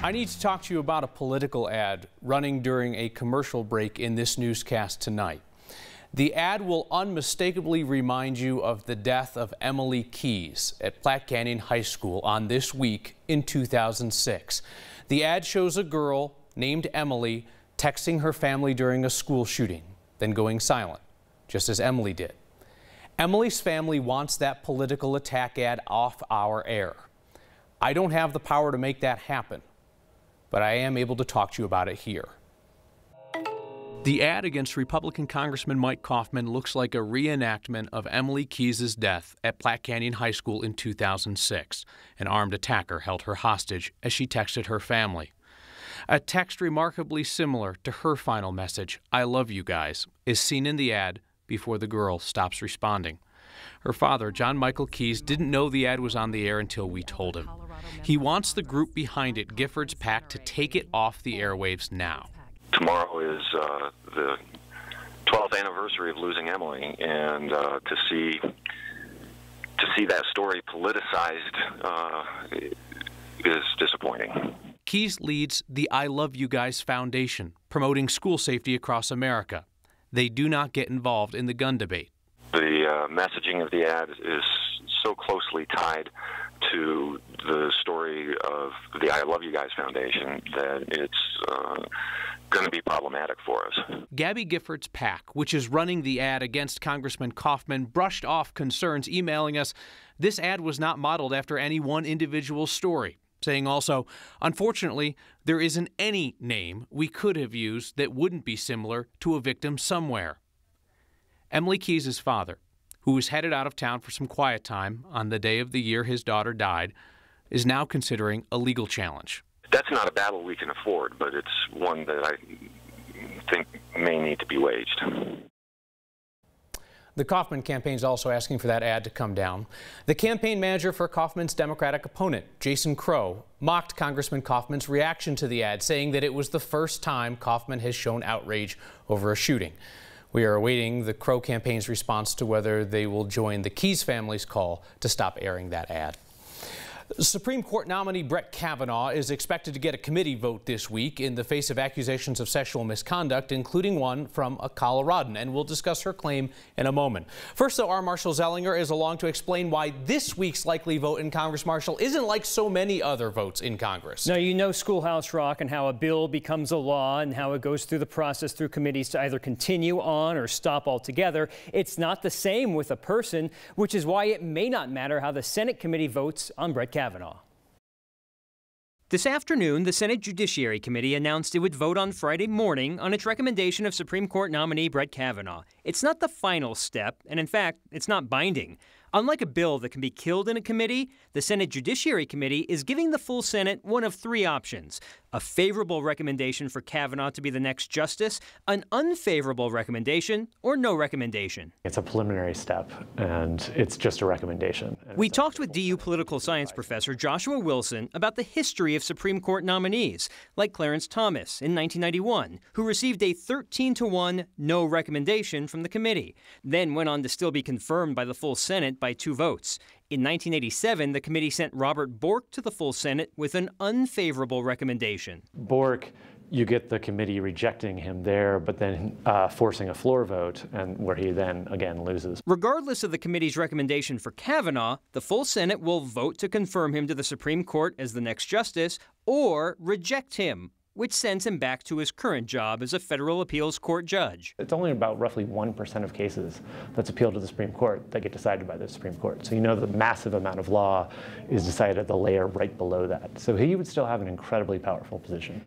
I need to talk to you about a political ad running during a commercial break in this newscast tonight. The ad will unmistakably remind you of the death of Emily Keyes at Platte Canyon High School on this week in 2006. The ad shows a girl named Emily texting her family during a school shooting, then going silent, just as Emily did. Emily's family wants that political attack ad off our air. I don't have the power to make that happen, but I am able to talk to you about it here. The ad against Republican Congressman Mike Coffman looks like a reenactment of Emily Keyes' death at Platte Canyon High School in 2006. An armed attacker held her hostage as she texted her family. A text remarkably similar to her final message, "I love you guys," is seen in the ad before the girl stops responding. Her father, John Michael Keyes, didn't know the ad was on the air until we told him. He wants the group behind it, Giffords PAC, to take it off the airwaves now. Tomorrow is the 12th anniversary of losing Emily, and to see that story politicized is disappointing. Keyes leads the I Love You Guys Foundation, promoting school safety across America. They do not get involved in the gun debate. The messaging of the ad is so closely tied to the story of the I Love You Guys Foundation that it's going to be problematic for us. Gabby Giffords PAC, which is running the ad against Congressman Coffman, brushed off concerns, emailing us, "This ad was not modeled after any one individual story," saying also, "Unfortunately, there isn't any name we could have used that wouldn't be similar to a victim somewhere." Emily Keyes' father, who was headed out of town for some quiet time on the day of the year his daughter died, is now considering a legal challenge. That's not a battle we can afford, but it's one that I think may need to be waged. The Coffman campaign is also asking for that ad to come down. The campaign manager for Coffman's Democratic opponent, Jason Crow, mocked Congressman Coffman's reaction to the ad, saying that it was the first time Coffman has shown outrage over a shooting. We are awaiting the Crow campaign's response to whether they will join the Keyes family's call to stop airing that ad. Supreme Court nominee Brett Kavanaugh is expected to get a committee vote this week in the face of accusations of sexual misconduct, including one from a Coloradan, and we'll discuss her claim in a moment. First, though, our Marshall Zellinger is along to explain why this week's likely vote in Congress, Marshall, isn't like so many other votes in Congress. Now, you know Schoolhouse Rock and how a bill becomes a law and how it goes through the process through committees to either continue on or stop altogether. It's not the same with a person, which is why it may not matter how the Senate committee votes on Brett Kavanaugh. This afternoon, the Senate Judiciary Committee announced it would vote on Friday morning on its recommendation of Supreme Court nominee Brett Kavanaugh. It's not the final step, and in fact, it's not binding. Unlike a bill that can be killed in a committee, the Senate Judiciary Committee is giving the full Senate one of three options: a favorable recommendation for Kavanaugh to be the next justice, an unfavorable recommendation, or no recommendation. It's a preliminary step, and it's just a recommendation. We talked with DU political science professor Joshua Wilson about the history of Supreme Court nominees, like Clarence Thomas in 1991, who received a 13-to-1 no recommendation from the committee, then went on to still be confirmed by the full Senate by 2 votes. In 1987, the committee sent Robert Bork to the full Senate with an unfavorable recommendation. Bork, you get the committee rejecting him there, but then forcing a floor vote, and where he then again loses. Regardless of the committee's recommendation for Kavanaugh, the full Senate will vote to confirm him to the Supreme Court as the next justice or reject him, which sends him back to his current job as a federal appeals court judge. It's only about roughly 1% of cases that's appealed to the Supreme Court that get decided by the Supreme Court. So you know the massive amount of law is decided at the layer right below that. So he would still have an incredibly powerful position.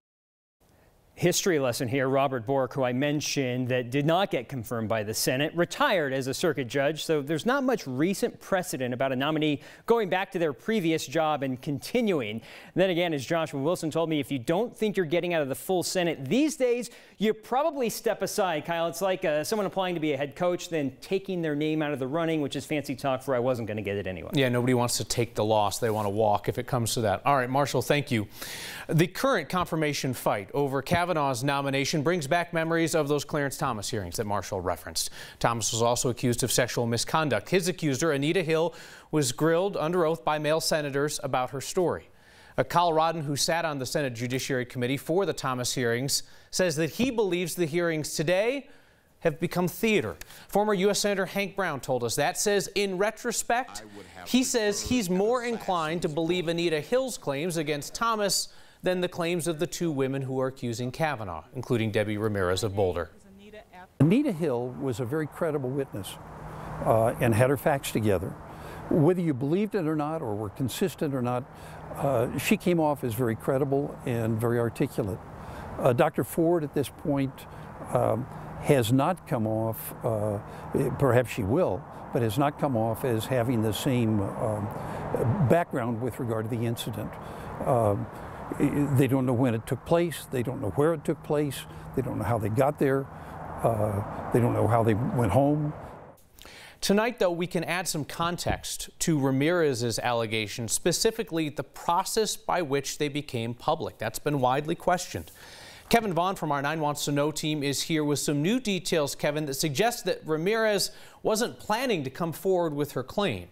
History lesson here. Robert Bork, who I mentioned that did not get confirmed by the Senate, retired as a circuit judge, so there's not much recent precedent about a nominee going back to their previous job and continuing. And then again, as Joshua Wilson told me, if you don't think you're getting out of the full Senate these days, you probably step aside, Kyle. It's like someone applying to be a head coach, then taking their name out of the running, which is fancy talk for I wasn't going to get it anyway. Yeah, nobody wants to take the loss. They want to walk if it comes to that. All right, Marshall, thank you. The current confirmation fight over Kavanaugh's nomination brings back memories of those Clarence Thomas hearings that Marshall referenced. Thomas was also accused of sexual misconduct. His accuser, Anita Hill, was grilled under oath by male senators about her story. A Coloradan who sat on the Senate Judiciary Committee for the Thomas hearings says that he believes the hearings today have become theater. Former U.S. Senator Hank Brown told us that. Says in retrospect, he says he's more inclined to believe Anita Hill's claims against Thomas than the claims of the two women who are accusing Kavanaugh, including Debbie Ramirez of Boulder. Anita Hill was a very credible witness and had her facts together. Whether you believed it or not, or were consistent or not, she came off as very credible and very articulate. Dr. Ford at this point has not come off, perhaps she will, but has not come off as having the same background with regard to the incident. They don't know when it took place, they don't know where it took place, they don't know how they got there, they don't know how they went home. Tonight, though, we can add some context to Ramirez's allegations, specifically the process by which they became public. That's been widely questioned. Kevin Vaughn from our 9 Wants to Know team is here with some new details, Kevin, that suggest that Ramirez wasn't planning to come forward with her claim.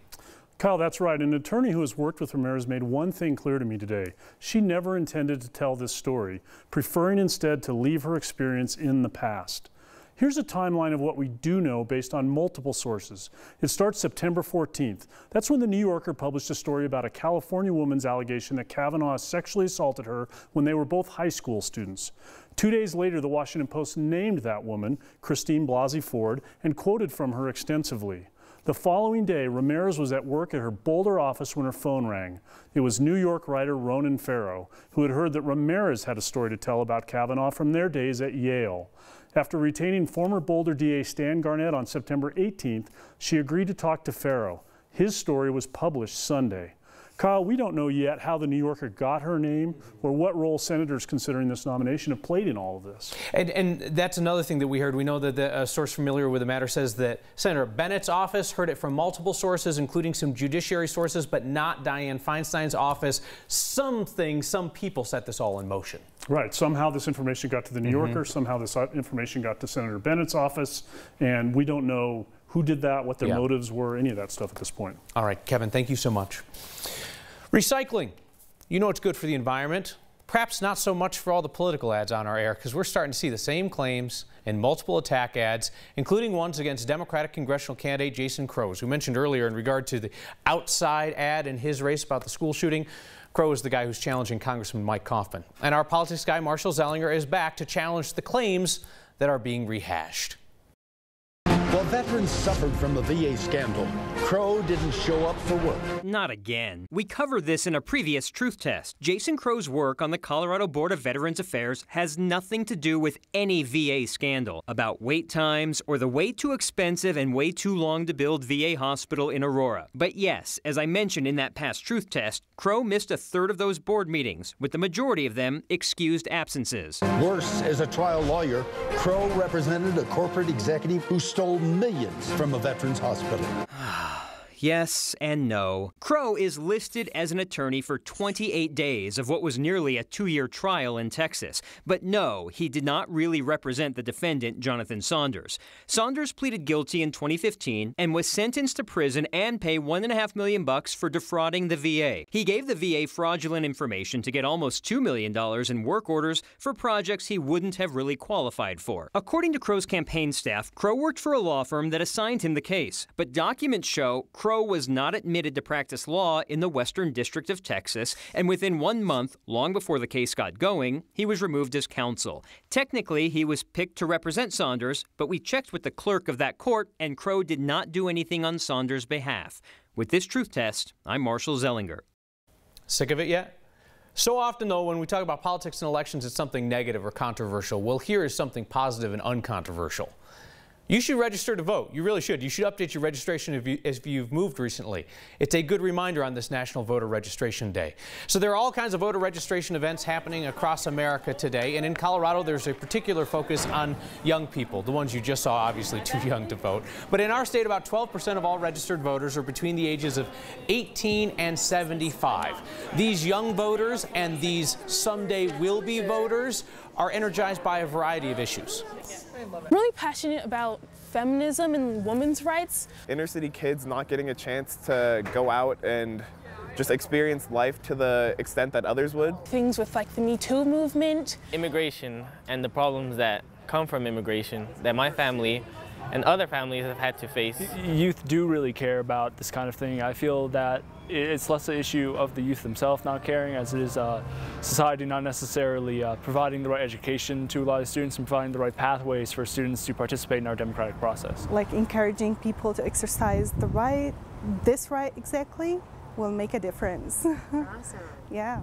Kyle, that's right. An attorney who has worked with Ramirez made one thing clear to me today. She never intended to tell this story, preferring instead to leave her experience in the past. Here's a timeline of what we do know based on multiple sources. It starts September 14th. That's when the New Yorker published a story about a California woman's allegation that Kavanaugh sexually assaulted her when they were both high school students. 2 days later, the Washington Post named that woman, Christine Blasey Ford, and quoted from her extensively. The following day, Ramirez was at work at her Boulder office when her phone rang. It was New York writer Ronan Farrow, who had heard that Ramirez had a story to tell about Kavanaugh from their days at Yale. After retaining former Boulder DA Stan Garnett on September 18th, she agreed to talk to Farrow. His story was published Sunday. Kyle, we don't know yet how the New Yorker got her name or what role senators considering this nomination have played in all of this. And that's another thing that we heard. We know that a source familiar with the matter says that Senator Bennett's office heard it from multiple sources, including some judiciary sources, but not Dianne Feinstein's office. Some people set this all in motion. Right. Somehow this information got to the New Yorker. Somehow this information got to Senator Bennett's office. And we don't know who did that, what their motives were, any of that stuff at this point. All right, Kevin, thank you so much. Recycling. You know it's good for the environment. Perhaps not so much for all the political ads on our air, because we're starting to see the same claims in multiple attack ads, including ones against Democratic congressional candidate Jason Crow, who mentioned earlier in regard to the outside ad in his race about the school shooting. Crow is the guy who's challenging Congressman Mike Coffman. And our politics guy, Marshall Zellinger, is back to challenge the claims that are being rehashed. While veterans suffered from the VA scandal, Crow didn't show up for work. Not again. We covered this in a previous truth test. Jason Crow's work on the Colorado Board of Veterans Affairs has nothing to do with any VA scandal about wait times or the way too expensive and way too long to build VA hospital in Aurora. But yes, as I mentioned in that past truth test, Crow missed a third of those board meetings, with the majority of them excused absences. Worse, as a trial lawyer, Crow represented a corporate executive who stole millions from a veterans hospital. Yes and no. Crow is listed as an attorney for 28 days of what was nearly a 2-year trial in Texas. But no, he did not really represent the defendant, Jonathan Saunders. Saunders pleaded guilty in 2015 and was sentenced to prison and pay $1.5 million for defrauding the VA. He gave the VA fraudulent information to get almost $2 million in work orders for projects he wouldn't have really qualified for. According to Crow's campaign staff, Crow worked for a law firm that assigned him the case. But documents show Crow was not admitted to practice law in the Western District of Texas, and within 1 month, long before the case got going, he was removed as counsel. Technically, he was picked to represent Saunders, but we checked with the clerk of that court, and Crow did not do anything on Saunders' behalf. With this truth test, I'm Marshall Zellinger. Sick of it yet? So often, though, when we talk about politics and elections, it's something negative or controversial. Well, here is something positive and uncontroversial. You should register to vote. You really should. You should update your registration if you've moved recently. It's a good reminder on this National Voter Registration Day. So there are all kinds of voter registration events happening across America today. And in Colorado, there's a particular focus on young people, the ones you just saw, obviously too young to vote. But in our state, about 12% of all registered voters are between the ages of 18 and 75. These young voters and these someday will-be voters are energized by a variety of issues. I'm really passionate about feminism and women's rights. Inner city kids not getting a chance to go out and just experience life to the extent that others would. Things with like the Me Too movement. Immigration and the problems that come from immigration that my family and other families have had to face. Youth do really care about this kind of thing. I feel that it's less an issue of the youth themselves not caring as it is society not necessarily providing the right education to a lot of students and providing the right pathways for students to participate in our democratic process. Like encouraging people to exercise the right, this right exactly, will make a difference. Awesome. Yeah.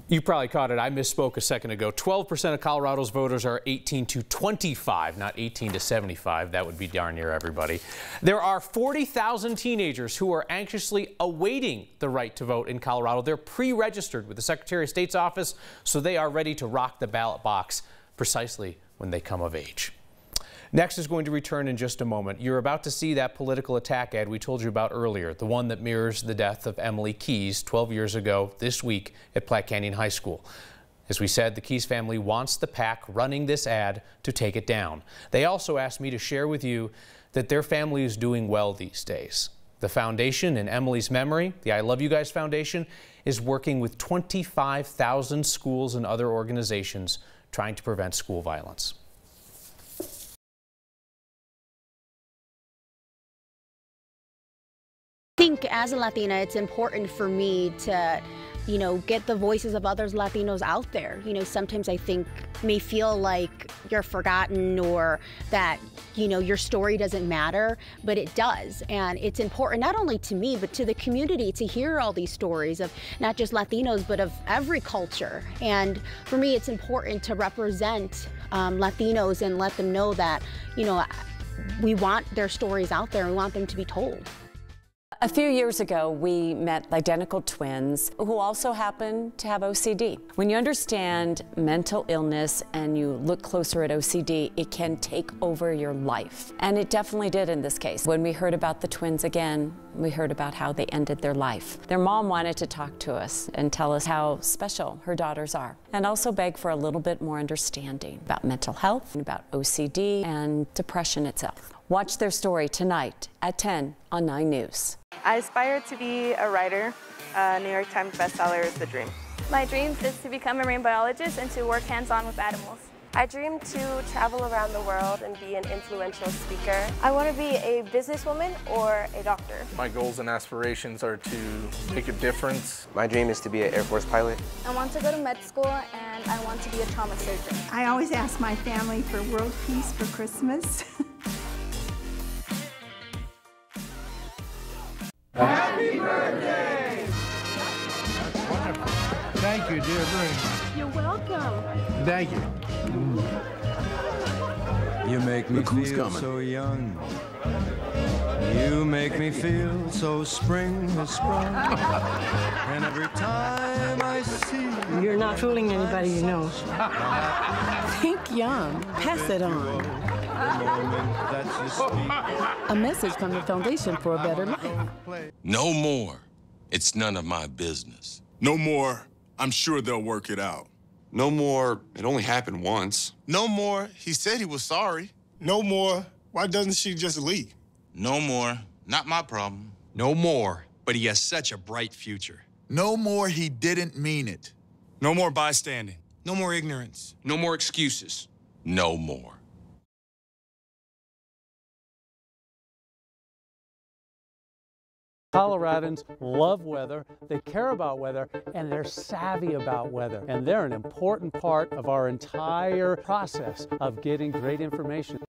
You probably caught it. I misspoke a second ago. 12% of Colorado's voters are 18 to 25, not 18 to 75. That would be darn near everybody. There are 40,000 teenagers who are anxiously awaiting the right to vote in Colorado. They're pre-registered with the Secretary of State's office, so they are ready to rock the ballot box precisely when they come of age. Next is going to return in just a moment. You're about to see that political attack ad we told you about earlier, the one that mirrors the death of Emily Keyes 12 years ago this week at Platte Canyon High School. As we said, the Keyes family wants the PAC running this ad to take it down. They also asked me to share with you that their family is doing well these days. The foundation in Emily's memory, the I Love You Guys Foundation, is working with 25,000 schools and other organizations trying to prevent school violence. I think as a Latina, it's important for me to, get the voices of others Latinos out there. Sometimes I think may feel like you're forgotten or that, your story doesn't matter, but it does. And it's important not only to me, but to the community to hear all these stories of not just Latinos, but of every culture. And for me, it's important to represent Latinos and let them know that, we want their stories out there and we want them to be told. A few years ago, we met identical twins who also happen to have OCD. When you understand mental illness and you look closer at OCD, it can take over your life. And it definitely did in this case. When we heard about the twins again, we heard about how they ended their life. Their mom wanted to talk to us and tell us how special her daughters are, and also beg for a little bit more understanding about mental health, about OCD, and depression itself. Watch their story tonight at 10 on 9 News. I aspire to be a writer. New York Times bestseller is the dream. My dream is to become a marine biologist and to work hands-on with animals. I dream to travel around the world and be an influential speaker. I want to be a businesswoman or a doctor. My goals and aspirations are to make a difference. My dream is to be an Air Force pilot. I want to go to med school and I want to be a trauma surgeon. I always ask my family for world peace for Christmas. Happy birthday! That's wonderful. Thank you, dear, very much. You're welcome. Thank you. You make me feel so young. You make me feel so spring has sprung. And every time I see you, you're not fooling anybody you know. Think young. Pass it on. A message from the Foundation for a Better Life. No more. It's none of my business. No more. I'm sure they'll work it out. No more. It only happened once. No more. He said he was sorry. No more. Why doesn't she just leave? No more. Not my problem. No more. But he has such a bright future. No more. He didn't mean it. No more bystanding. No more ignorance. No more excuses. No more. Coloradans love weather, they care about weather, and they're savvy about weather. And they're an important part of our entire process of getting great information.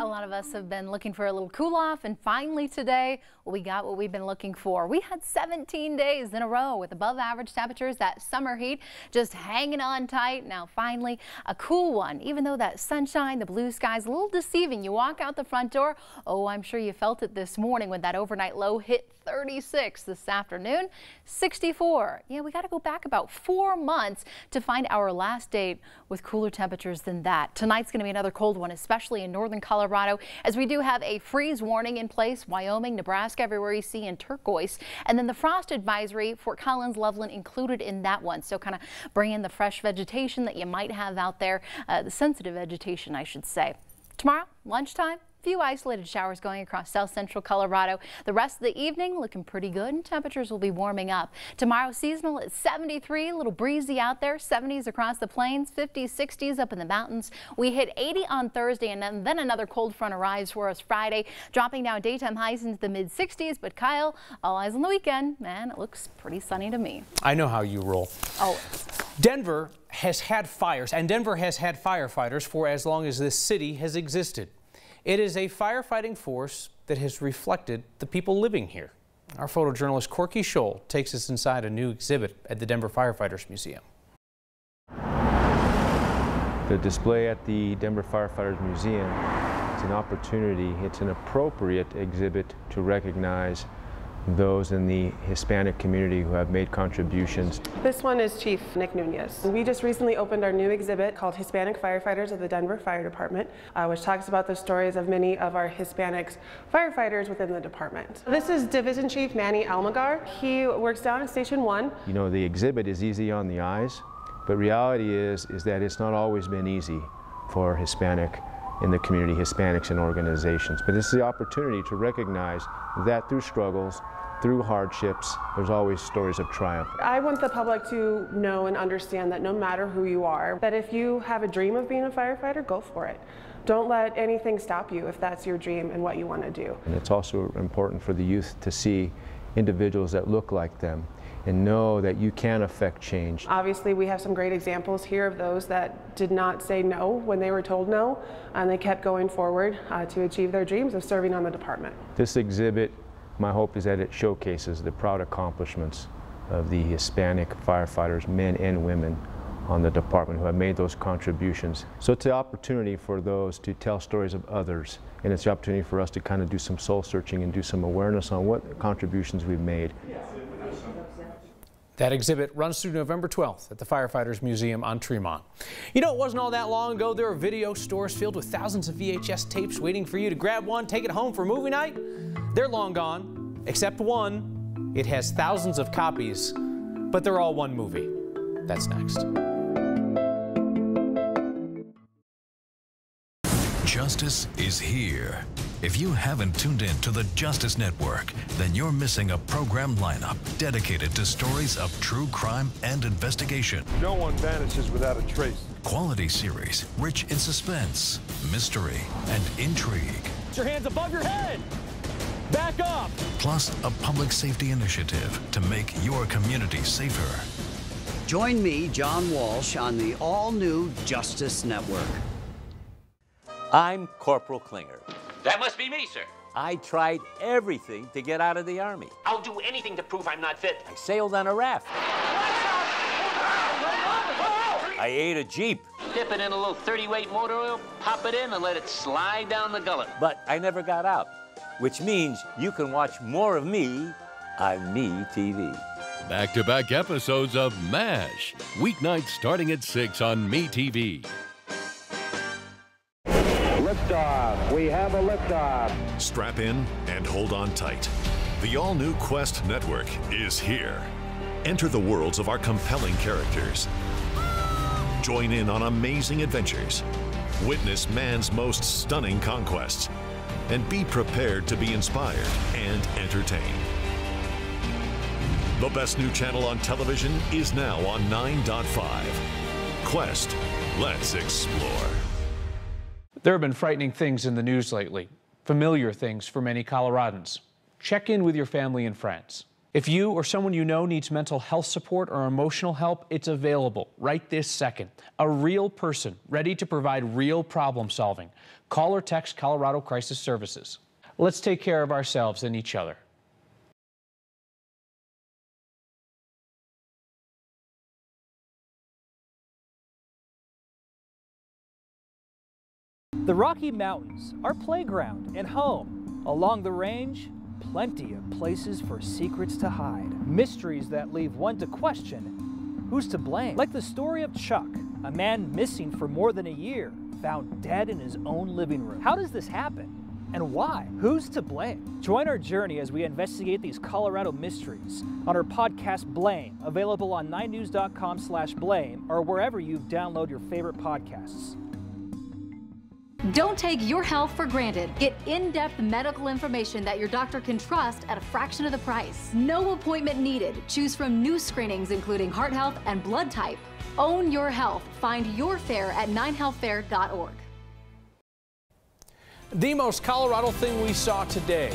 A lot of us have been looking for a little cool off, and finally today we got what we've been looking for. We had 17 days in a row with above average temperatures, that summer heat just hanging on tight. Now finally a cool one, even though that sunshine, the blue skies, a little deceiving. You walk out the front door, oh, I'm sure you felt it this morning when that overnight low hit 36 this afternoon, 64. Yeah, we got to go back about 4 months to find our last date with cooler temperatures than that. Tonight's going to be another cold one, especially in northern Colorado, as we do have a freeze warning in place. Wyoming, Nebraska, everywhere you see in turquoise, and then the frost advisory, Fort Collins, Loveland included in that one. So kind of bring in the fresh vegetation that you might have out there, the sensitive vegetation, I should say. Tomorrow, lunchtime, few isolated showers going across south central Colorado. The rest of the evening looking pretty good and temperatures will be warming up. Tomorrow seasonal at 73, a little breezy out there, 70s across the plains, 50s, 60s up in the mountains. We hit 80 on Thursday and then another cold front arrives for us Friday, dropping down daytime highs into the mid 60s. But Kyle, all eyes on the weekend, man, it looks pretty sunny to me. I know how you roll. Oh. Denver has had fires and Denver has had firefighters for as long as this city has existed. It is a firefighting force that has reflected the people living here. Our photojournalist Corky Scholl takes us inside a new exhibit at the Denver Firefighters Museum. The display at the Denver Firefighters Museum is an opportunity, it's an appropriate exhibit to recognize those in the Hispanic community who have made contributions. This one is Chief Nick Nunez. We just recently opened our new exhibit called Hispanic Firefighters of the Denver Fire Department, which talks about the stories of many of our Hispanic firefighters within the department. This is Division Chief Manny Almagar. He works down at Station 1. You know, the exhibit is easy on the eyes, but reality is that it's not always been easy for Hispanic in the community, Hispanics in organizations. But this is the opportunity to recognize that through struggles, through hardships, there's always stories of triumph. I want the public to know and understand that no matter who you are, that if you have a dream of being a firefighter, go for it. Don't let anything stop you if that's your dream and what you want to do. And it's also important for the youth to see individuals that look like them and know that you can affect change. Obviously, we have some great examples here of those that did not say no when they were told no, and they kept going forward to achieve their dreams of serving on the department. This exhibit, my hope is that it showcases the proud accomplishments of the Hispanic firefighters, men and women on the department who have made those contributions. So it's the opportunity for those to tell stories of others, and it's the opportunity for us to kind of do some soul searching and do some awareness on what contributions we've made. That exhibit runs through November 12th at the Firefighters Museum on Tremont. You know, it wasn't all that long ago there were video stores filled with thousands of VHS tapes waiting for you to grab one, take it home for movie night. They're long gone, except one. It has thousands of copies, but they're all one movie. That's next. Justice is here. If you haven't tuned in to the Justice Network, then you're missing a program lineup dedicated to stories of true crime and investigation. No one vanishes without a trace. Quality series rich in suspense, mystery, and intrigue. Put your hands above your head! Back up! Plus a public safety initiative to make your community safer. Join me, John Walsh, on the all-new Justice Network. I'm Corporal Klinger. That must be me, sir. I tried everything to get out of the Army. I'll do anything to prove I'm not fit. I sailed on a raft. I ate a Jeep. Dip it in a little 30-weight motor oil, pop it in, and let it slide down the gullet. But I never got out, which means you can watch more of me on MeTV. Back-to-back episodes of MASH, weeknights starting at 6 on MeTV. Liftoff. We have a liftoff. Strap in and hold on tight. The all-new Quest Network is here. Enter the worlds of our compelling characters. Join in on amazing adventures. Witness man's most stunning conquests. And be prepared to be inspired and entertained. The best new channel on television is now on 9.5. Quest. Let's explore. There have been frightening things in the news lately, familiar things for many Coloradans. Check in with your family and friends. If you or someone you know needs mental health support or emotional help, it's available right this second. A real person ready to provide real problem solving. Call or text Colorado Crisis Services. Let's take care of ourselves and each other. The Rocky Mountains, our playground and home. Along the range, plenty of places for secrets to hide. Mysteries that leave one to question who's to blame. Like the story of Chuck, a man missing for more than a year, found dead in his own living room. How does this happen? And why? Who's to blame? Join our journey as we investigate these Colorado mysteries on our podcast Blame, available on 9news.com/blame or wherever you download your favorite podcasts. Don't take your health for granted. Get in-depth medical information that your doctor can trust at a fraction of the price. No appointment needed. Choose from new screenings including heart health and blood type. Own your health. Find your fair at 9healthfair.org. The most Colorado thing we saw today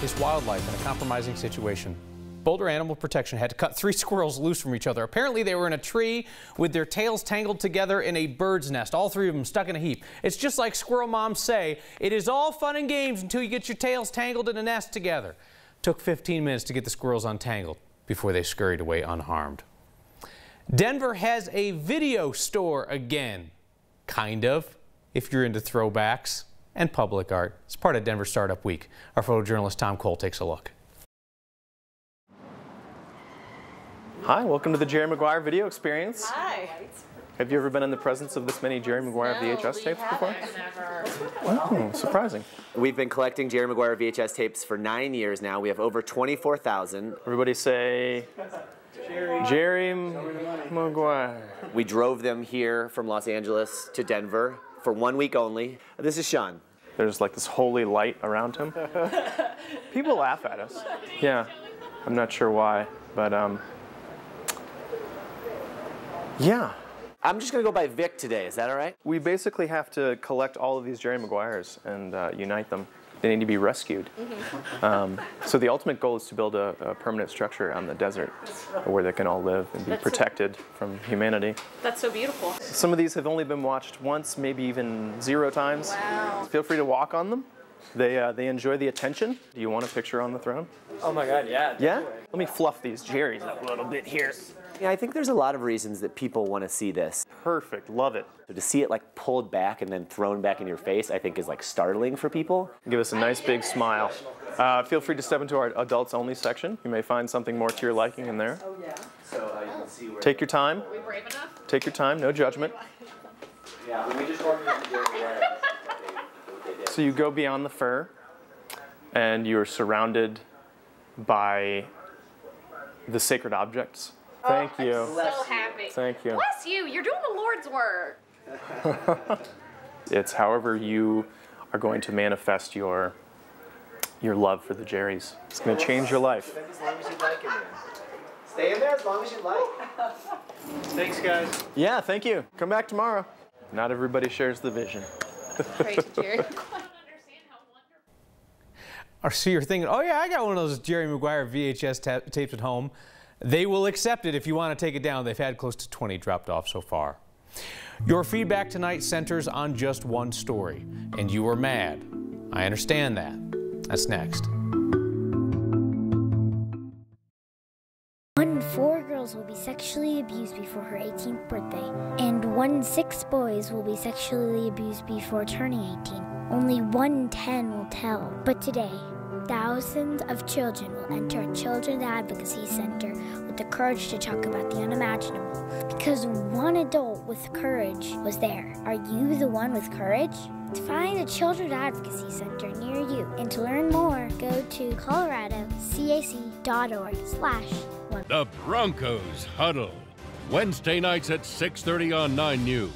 is wildlife in a compromising situation. Boulder Animal Protection had to cut 3 squirrels loose from each other. Apparently they were in a tree with their tails tangled together in a bird's nest, all 3 of them stuck in a heap. It's just like squirrel moms say, it is all fun and games until you get your tails tangled in a nest together. Took 15 minutes to get the squirrels untangled before they scurried away unharmed. Denver has a video store again. Kind of, if you're into throwbacks and public art. It's part of Denver Startup Week. Our photojournalist Tom Cole takes a look. Hi, welcome to the Jerry Maguire video experience. Hi. Have you ever been in the presence of this many Jerry Maguire VHS tapes before? Never. Oh, surprising. We've been collecting Jerry Maguire VHS tapes for 9 years now. We have over 24,000. Everybody say Jerry Maguire. We drove them here from Los Angeles to Denver for 1 week only. This is Sean. There's like this holy light around him. People laugh at us. Yeah, I'm not sure why, but yeah. I'm just going to go by Vic today. Is that all right? We basically have to collect all of these Jerry Maguires and unite them. They need to be rescued. So the ultimate goal is to build a permanent structure on the desert where they can all live and be protected from humanity. That's so beautiful. Some of these have only been watched once, maybe even 0 times. Wow. Feel free to walk on them. They enjoy the attention. Do you want a picture on the throne? Oh my God, yeah. Yeah? Let me fluff these Jerrys up a little bit here. Yeah, I think there's a lot of reasons that people want to see this. Perfect, love it. So to see it like pulled back and then thrown back in your face, I think is like startling for people. Give us a nice big smile. Feel free to step into our adults only section. You may find something more to your liking in there. Oh yeah. So you can see where. Take your time. Are we brave enough? Take your time, no judgment. Yeah, we just organized the Jerry Maguire. So you go beyond the fur, and you're surrounded by the sacred objects. Thank you. I'm so happy. Thank you. Bless you. You're doing the Lord's work. It's however you are going to manifest your love for the Jerrys. It's going to change your life. As long as you like in there. Stay in there as long as you like. Thanks, guys. Yeah, thank you. Come back tomorrow. Not everybody shares the vision. Great, Jerry. Or so you're thinking, oh yeah, I got one of those Jerry Maguire VHS tapes at home. They will accept it if you want to take it down. They've had close to 20 dropped off so far. Your feedback tonight centers on just one story, and you were mad. I understand that. That's next. 1 in 4 girls will be sexually abused before her 18th birthday, and 1 in 6 boys will be sexually abused before turning 18. Only 1 in 10 will tell. But today, thousands of children will enter a Children's Advocacy Center with the courage to talk about the unimaginable. Because one adult with courage was there. Are you the one with courage? To find a Children's Advocacy Center near you and to learn more, go to coloradocac.org/1. The Broncos Huddle. Wednesday nights at 6:30 on 9 News.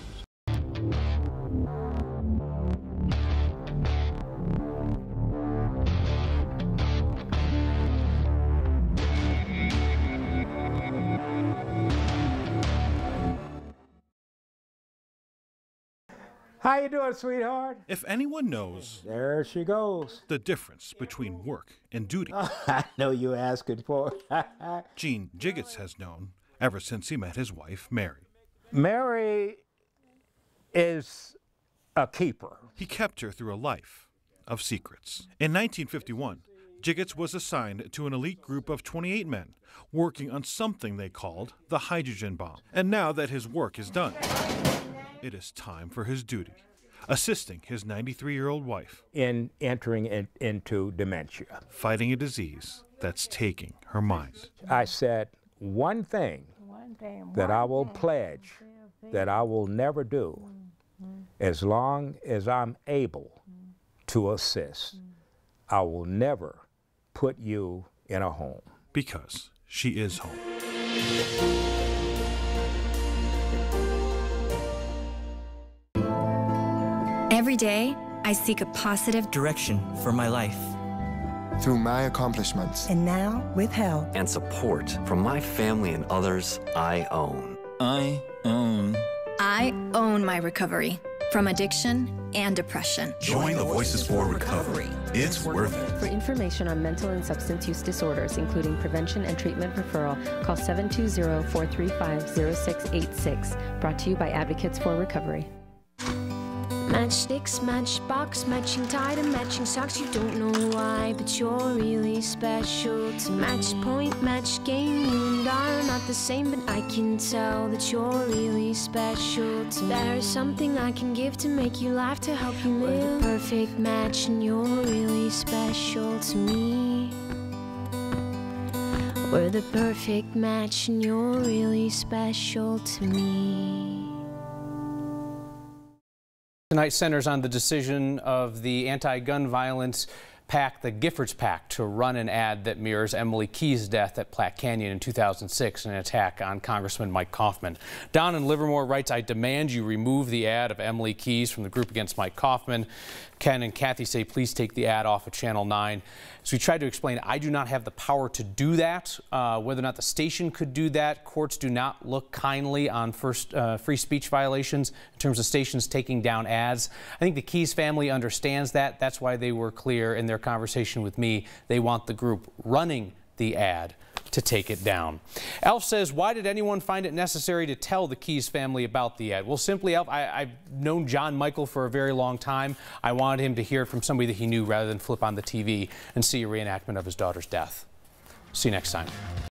How you doing, sweetheart? If anyone knows... There she goes. ...the difference between work and duty... I know you're asking for it. Gene Jiggets has known ever since he met his wife, Mary. Mary is a keeper. He kept her through a life of secrets. In 1951, Jiggets was assigned to an elite group of 28 men working on something they called the hydrogen bomb. And now that his work is done... it is time for his duty, assisting his 93-year-old wife in entering into dementia, fighting a disease that's taking her mind. I said one thing that I will pledge that I will never do as long as I'm able to assist. I will never put you in a home. Because she is home. Every day, I seek a positive direction for my life. Through my accomplishments. And now, with help and support from my family and others I own. I own my recovery from addiction and depression. Join the Voices for Recovery. It's worth it. For information on mental and substance use disorders, including prevention and treatment referral, call 720-435-0686. Brought to you by Advocates for Recovery. Matchsticks, matchbox, matching tie to matching socks. You don't know why, but you're really special to match point, match game. You and I are not the same, but I can tell that you're really special to me. There's something I can give to make you laugh, to help you live. We're the perfect match, and you're really special to me. We're the perfect match, and you're really special to me. Tonight centers on the decision of the anti-gun violence PAC, the Giffords PAC, to run an ad that mirrors Emily Keyes' death at Platte Canyon in 2006, an attack on Congressman Mike Coffman. Don in Livermore writes, I demand you remove the ad of Emily Keyes from the group against Mike Coffman. Ken and Kathy say, please take the ad off of Channel 9. So we tried to explain, I do not have the power to do that. Whether or not the station could do that, courts do not look kindly on free speech violations in terms of stations taking down ads. I think the Keyes family understands that. That's why they were clear in their conversation with me. They want the group running the ad to take it down. Alf says, why did anyone find it necessary to tell the Keyes family about the ad? Well, simply, Alf, I've known John Michael for a very long time. I wanted him to hear it from somebody that he knew rather than flip on the TV and see a reenactment of his daughter's death. See you next time.